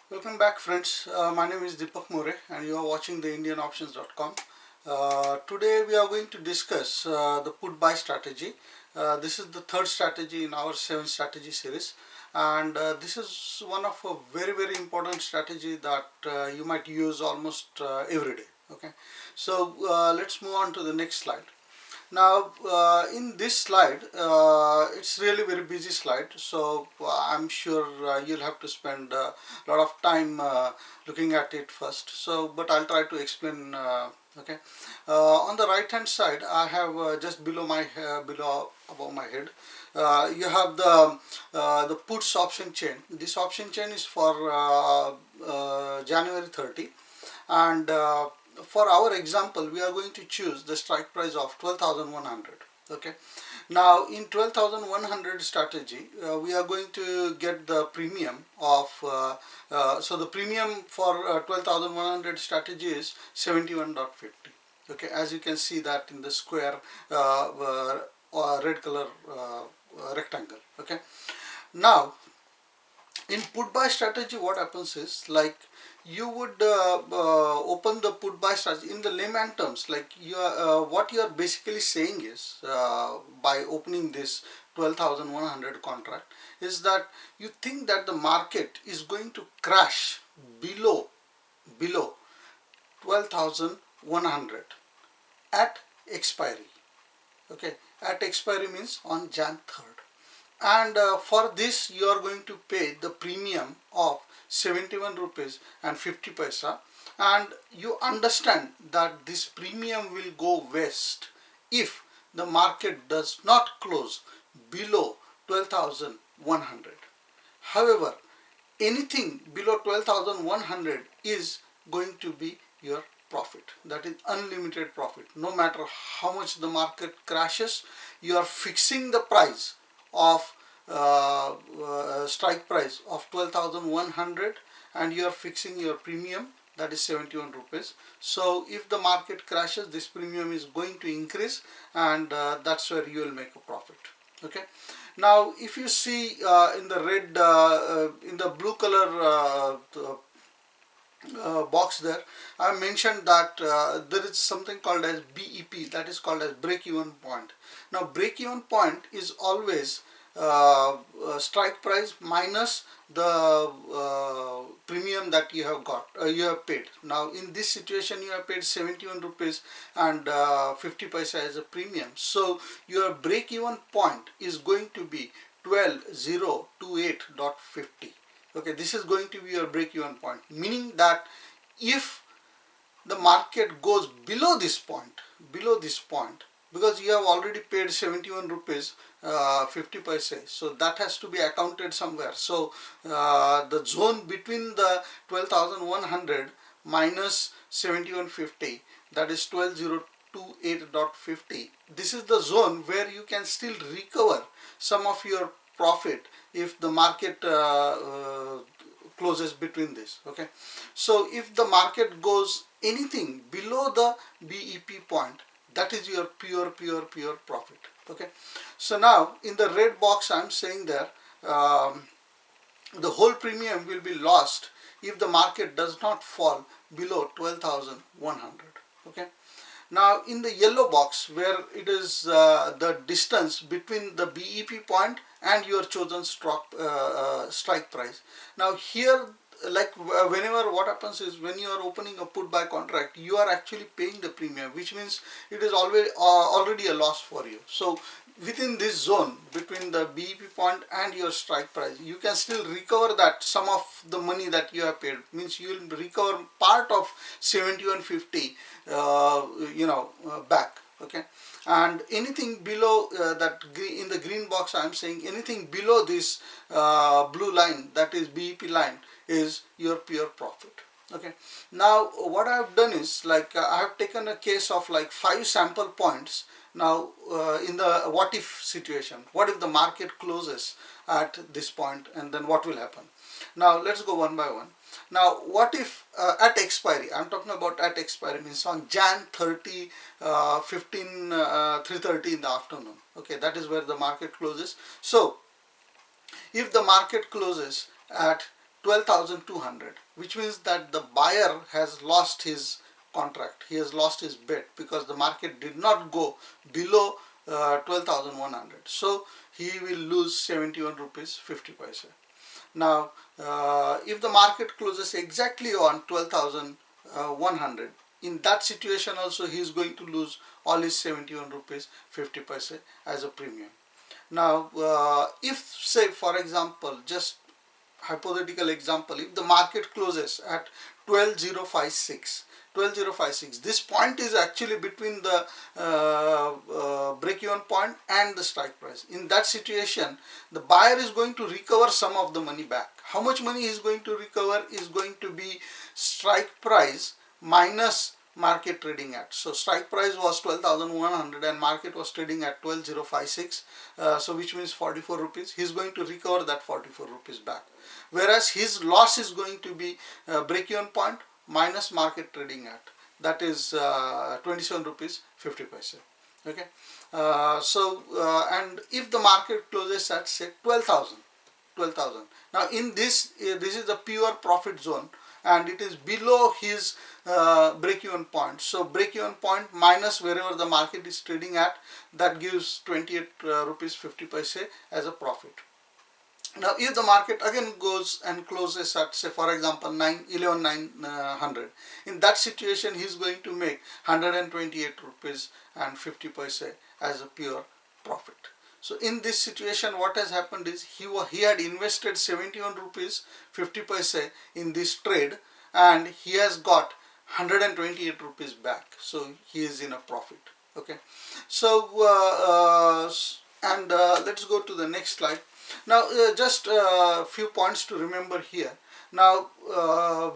Welcome back, friends. My name is Deepak More and you are watching TheIndianOptions.com. Today we are going to discuss the put buy strategy. This is the third strategy in our 7 strategy series, and this is one of a very important strategy that you might use almost every day. Okay, so let's move on to the next slide. Now, in this slide, it's really very busy slide, so I'm sure you'll have to spend a lot of time looking at it first. So, but I'll try to explain. Okay, on the right hand side, I have just below above my head, you have the puts option chain. This option chain is for January 30, and for our example we are going to choose the strike price of 12,100. Okay, now in 12,100 strategy we are going to get the premium of so the premium for 12,100 strategy is 71.50. Okay, as you can see that in the square red color rectangle. Okay, now in put buy strategy what happens is, like, you would open the put buy strategy in the layman terms, like what you are basically saying is, by opening this 12,100 contract, is that you think that the market is going to crash below 12,100 at expiry. Okay, at expiry means on Jan 3rd, and for this you are going to pay the premium of 71 rupees and 50 paisa, and you understand that this premium will go west if the market does not close below 12,100. However, anything below 12,100 is going to be your profit. That is unlimited profit. No matter how much the market crashes, you are fixing the price of strike price of 12,100, and you are fixing your premium, that is 71 rupees. So if the market crashes, this premium is going to increase, and that's where you will make a profit. Okay, now if you see in the red in the blue color box there, I mentioned that there is something called as BEP, that is called as break even point. Now break even point is always strike price minus the premium that you have got, you have paid. Now in this situation you have paid 71 rupees and 50 paisa as a premium, so your break even point is going to be 12028.50. Okay, this is going to be your break even point, meaning that if the market goes below this point, because you have already paid 71 rupees 50 paise, so that has to be accounted somewhere. So the zone between the 12,100 minus 7150, that is 12028.50, this is the zone where you can still recover some of your profit if the market closes between this. Okay, so if the market goes anything below the BEP point, that is your pure profit. Okay, so now in the red box I'm saying there, the whole premium will be lost if the market does not fall below 12,100. Okay, now in the yellow box where it is the distance between the BEP point and your chosen strike price. Now here, like, whenever what happens is, when you are opening a put buy contract, you are actually paying the premium, which means it is always already a loss for you. So within this zone between the BEP point and your strike price, you can still recover that some of the money that you have paid, means you will recover part of 7150 back. Okay, and anything below that in the green box I'm saying, anything below this blue line, that is BEP line, is your pure profit. Okay, now what I have done is, like, I have taken a case of like 5 sample points. Now in the what if situation, what if the market closes at this point, and then what will happen? Now let's go one by one. Now what if at expiry, I'm talking about at expiry, means on Jan 30 3:30 in the afternoon. Okay, that is where the market closes. So if the market closes at 12,200, which means that the buyer has lost his contract. He has lost his bet because the market did not go below 12,100. So he will lose 71 rupees 50 paise. Now, if the market closes exactly on 12,100, in that situation also he is going to lose all his 71 rupees 50 paise as a premium. Now, if say for example, just hypothetical example, if the market closes at 12056, this point is actually between the break-even point and the strike price. In that situation, the buyer is going to recover some of the money back. How much money he is going to recover is going to be strike price minus market trading at. So strike price was 12,100 and market was trading at 12056, so which means 44 rupees. He is going to recover that 44 rupees back, whereas his loss is going to be break-even point minus market trading at, that is 27 rupees 50 paise. Okay, and if the market closes at say 12,000, now in this this is the pure profit zone and it is below his break-even point. So break-even point minus wherever the market is trading at, that gives 28 rupees 50 paise as a profit. Now if the market again goes and closes at say for example 11,900, in that situation he is going to make 128 rupees and 50 paise as a pure profit. So in this situation what has happened is he had invested 71 rupees 50 paise in this trade and he has got 128 rupees back. So he is in a profit. Okay, so let's go to the next slide. Now just a few points to remember here. Now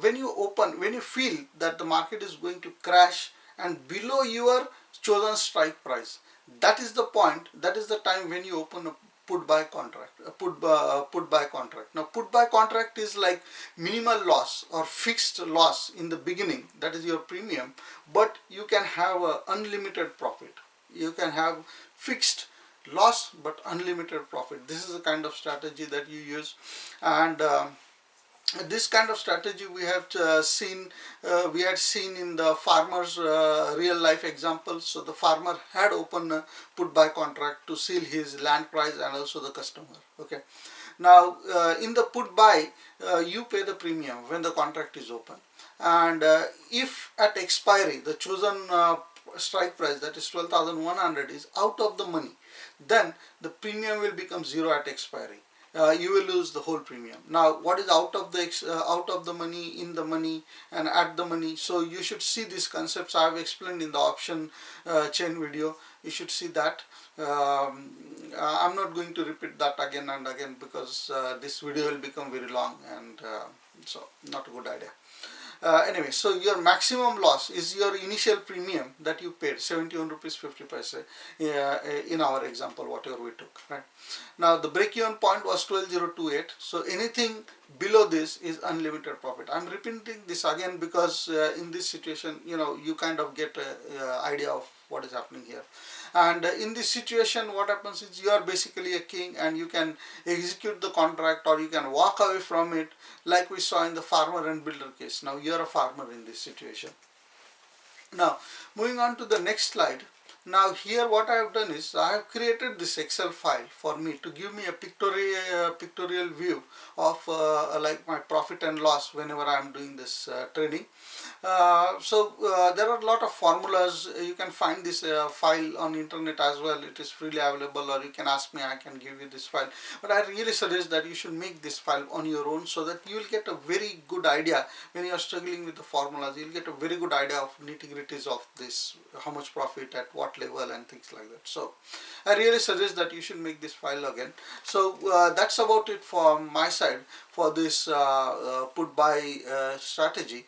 when you feel that the market is going to crash and below your chosen strike price, that is the point, that is the time when you open a put buy contract. Put buy contract. Now put buy contract is like minimal loss or fixed loss in the beginning, that is your premium, but you can have a unlimited profit. You can have fixed loss but unlimited profit. This is the kind of strategy that you use, and this kind of strategy we have we had seen in the farmer's real life example. So the farmer had opened a put buy contract to seal his land price and also the customer. Okay, now in the put buy you pay the premium when the contract is open, and if at expiry the chosen strike price, that is 12,100, is out of the money, then the premium will become zero at expiry. You will lose the whole premium. Now what is out of the money, in the money and at the money? So you should see these concepts I have explained in the option chain video. You should see that. I'm not going to repeat that again and again because this video will become very long and so not a good idea. Anyway, so your maximum loss is your initial premium that you paid, 71 rupees 50 paise in our example, whatever we took, right? Now the break-even point was 12,028, so anything below this is unlimited profit. I'm repeating this again because in this situation, you kind of get an idea of what is happening here. And in this situation what happens is you are basically a king and you can execute the contract or you can walk away from it, like we saw in the farmer and builder case. Now you are a farmer in this situation. Now moving on to the next slide. Now here what I have done is I have created this Excel file for me to give me a pictorial view of like my profit and loss whenever I am doing this trading. There are a lot of formulas. You can find this file on internet as well. It is freely available, or you can ask me, I can give you this file. But I really suggest that you should make this file on your own so that you will get a very good idea when you are struggling with the formulas. You will get a very good idea of nitty-gritties of this, how much profit at what level and things like that. So I really suggest that you should make this file again. So that's about it from my side for this put buy strategy.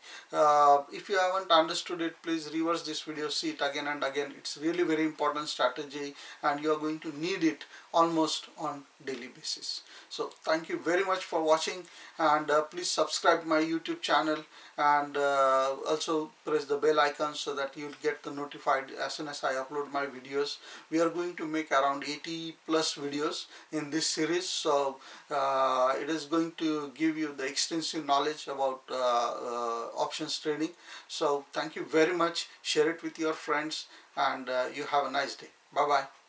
If you haven't understood it, please reverse this video, see it again and again. It's really very important strategy and you are going to need it almost on daily basis. So thank you very much for watching, and please subscribe my YouTube channel and also press the bell icon so that you'll get the notified as soon as I upload upload my videos. We are going to make around 80 plus videos in this series, so it is going to give you the extensive knowledge about options trading. So thank you very much. Share it with your friends, and you have a nice day. Bye bye.